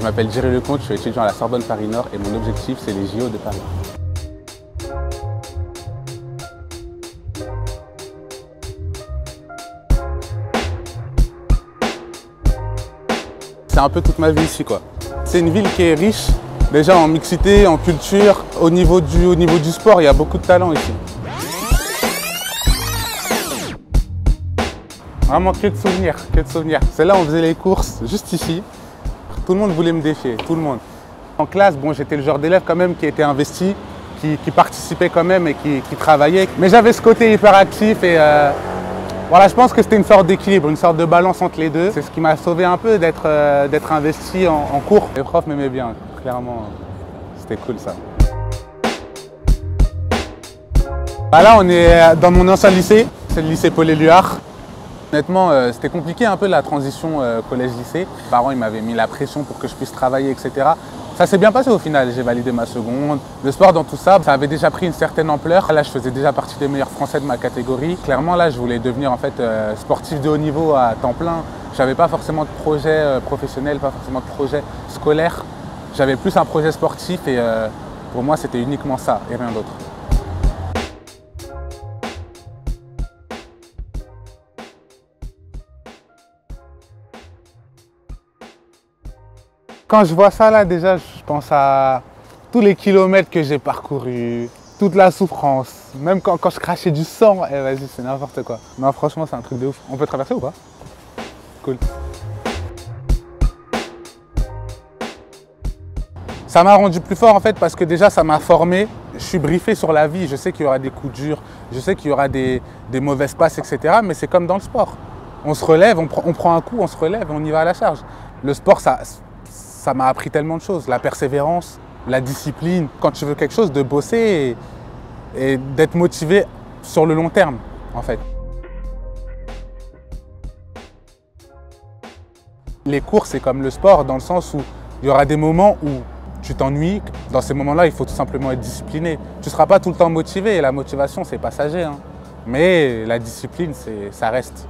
m'appelle Jerry Lecomte, je suis étudiant à la Sorbonne Paris-Nord et mon objectif c'est les JO de Paris. C'est un peu toute ma vie ici quoi. C'est une ville qui est riche, déjà en mixité, en culture, au niveau du sport, il y a beaucoup de talent ici. Vraiment que de souvenirs, que de souvenirs. C'est là où on faisait les courses, juste ici. Tout le monde voulait me défier, tout le monde. En classe, bon, j'étais le genre d'élève quand même qui était investi, qui participait quand même et qui travaillait. Mais j'avais ce côté hyperactif et voilà, je pense que c'était une sorte d'équilibre, une sorte de balance entre les deux. C'est ce qui m'a sauvé un peu d'être investi en cours. Les profs m'aimaient bien, clairement, c'était cool ça. Bah là, on est dans mon ancien lycée, c'est le lycée Paul-Éluard. Honnêtement, c'était compliqué un peu la transition collège-lycée. Mes parents ils m'avaient mis la pression pour que je puisse travailler, etc. Ça s'est bien passé au final, j'ai validé ma seconde. Le sport dans tout ça, ça avait déjà pris une certaine ampleur. Là, je faisais déjà partie des meilleurs Français de ma catégorie. Clairement, là, je voulais devenir en fait sportif de haut niveau à temps plein. J'avais pas forcément de projet professionnel, pas forcément de projet scolaire. J'avais plus un projet sportif et pour moi, c'était uniquement ça et rien d'autre. Quand je vois ça là, déjà, je pense à tous les kilomètres que j'ai parcourus, toute la souffrance, même quand je crachais du sang, eh, vas-y, c'est n'importe quoi. Non, franchement, c'est un truc de ouf. On peut traverser ou pas? Cool. Ça m'a rendu plus fort en fait parce que déjà, ça m'a formé. Je suis briefé sur la vie, je sais qu'il y aura des coups durs, je sais qu'il y aura des mauvaises passes, etc. Mais c'est comme dans le sport. On se relève, on prend un coup, on se relève et on y va à la charge. Le sport, ça m'a appris tellement de choses, la persévérance, la discipline. Quand tu veux quelque chose, de bosser et d'être motivé sur le long terme, en fait. Les cours, c'est comme le sport, dans le sens où il y aura des moments où tu t'ennuies. Dans ces moments-là, il faut tout simplement être discipliné. Tu ne seras pas tout le temps motivé et la motivation, c'est passager, hein. Mais la discipline, ça reste.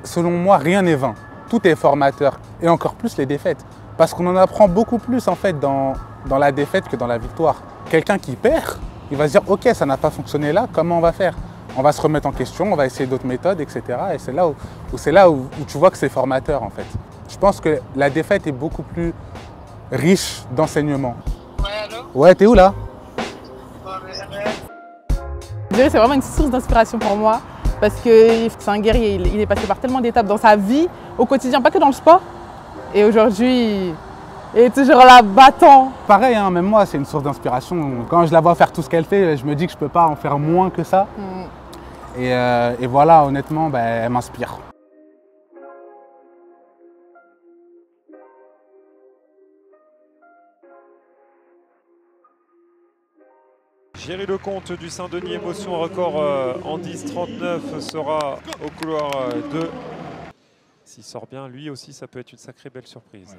Selon moi, rien n'est vain. Tout est formateur, et encore plus les défaites. Parce qu'on en apprend beaucoup plus en fait dans la défaite que dans la victoire. Quelqu'un qui perd, il va se dire « Ok, ça n'a pas fonctionné là, comment on va faire ?» On va se remettre en question, on va essayer d'autres méthodes, etc. Et c'est là où tu vois que c'est formateur en fait. Je pense que la défaite est beaucoup plus riche d'enseignement. Ouais, allô? Ouais, t'es où là? Je dirais que c'est vraiment une source d'inspiration pour moi. Parce que c'est un guerrier, il est passé par tellement d'étapes dans sa vie, au quotidien, pas que dans le sport. Et aujourd'hui, il est toujours là, battant. Pareil, hein, même moi, c'est une source d'inspiration. Quand je la vois faire tout ce qu'elle fait, je me dis que je ne peux pas en faire moins que ça. Et voilà, honnêtement, elle m'inspire. Jerry Lecomte du Saint-Denis, émotion record en 10-39 sera au couloir 2. S'il sort bien, lui aussi, ça peut être une sacrée belle surprise.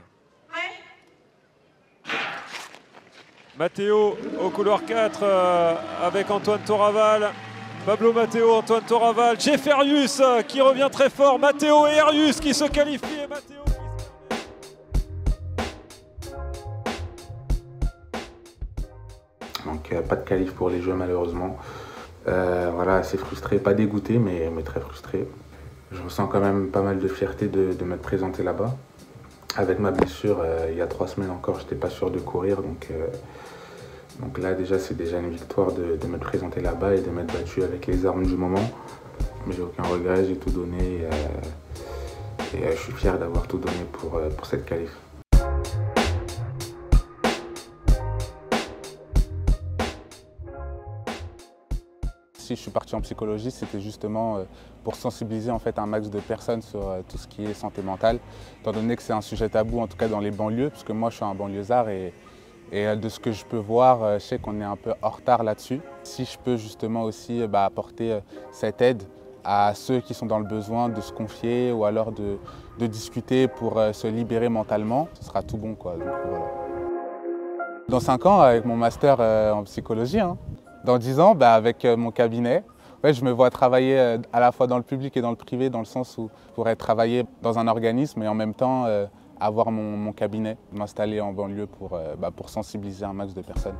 Matteo au couloir 4 avec Antoine Toraval. Pablo Matteo, Antoine Toraval, Jeff Erius qui revient très fort. Matteo et Erius qui se qualifient. Et Matteo Donc pas de qualif pour les Jeux malheureusement. Voilà, assez frustré, pas dégoûté mais très frustré. Je ressens quand même pas mal de fierté de m'être présenté là-bas. Avec ma blessure, il y a 3 semaines encore, j'étais pas sûr de courir. Donc là déjà c'est déjà une victoire de m'être présenté là-bas et de m'être battu avec les armes du moment. Mais j'ai aucun regret, j'ai tout donné et je suis fier d'avoir tout donné pour cette qualif. Si je suis parti en psychologie, c'était justement pour sensibiliser en fait un max de personnes sur tout ce qui est santé mentale, étant donné que c'est un sujet tabou, en tout cas dans les banlieues, puisque moi je suis un banlieusard et de ce que je peux voir, je sais qu'on est un peu en retard là-dessus. Si je peux justement aussi apporter cette aide à ceux qui sont dans le besoin de se confier ou alors de discuter pour se libérer mentalement, ce sera tout bon, quoi. Donc, voilà. Dans 5 ans, avec mon master en psychologie, hein. Dans 10 ans, avec mon cabinet, je me vois travailler à la fois dans le public et dans le privé, dans le sens où je pourrais travailler dans un organisme et en même temps avoir mon cabinet, m'installer en banlieue pour sensibiliser un max de personnes.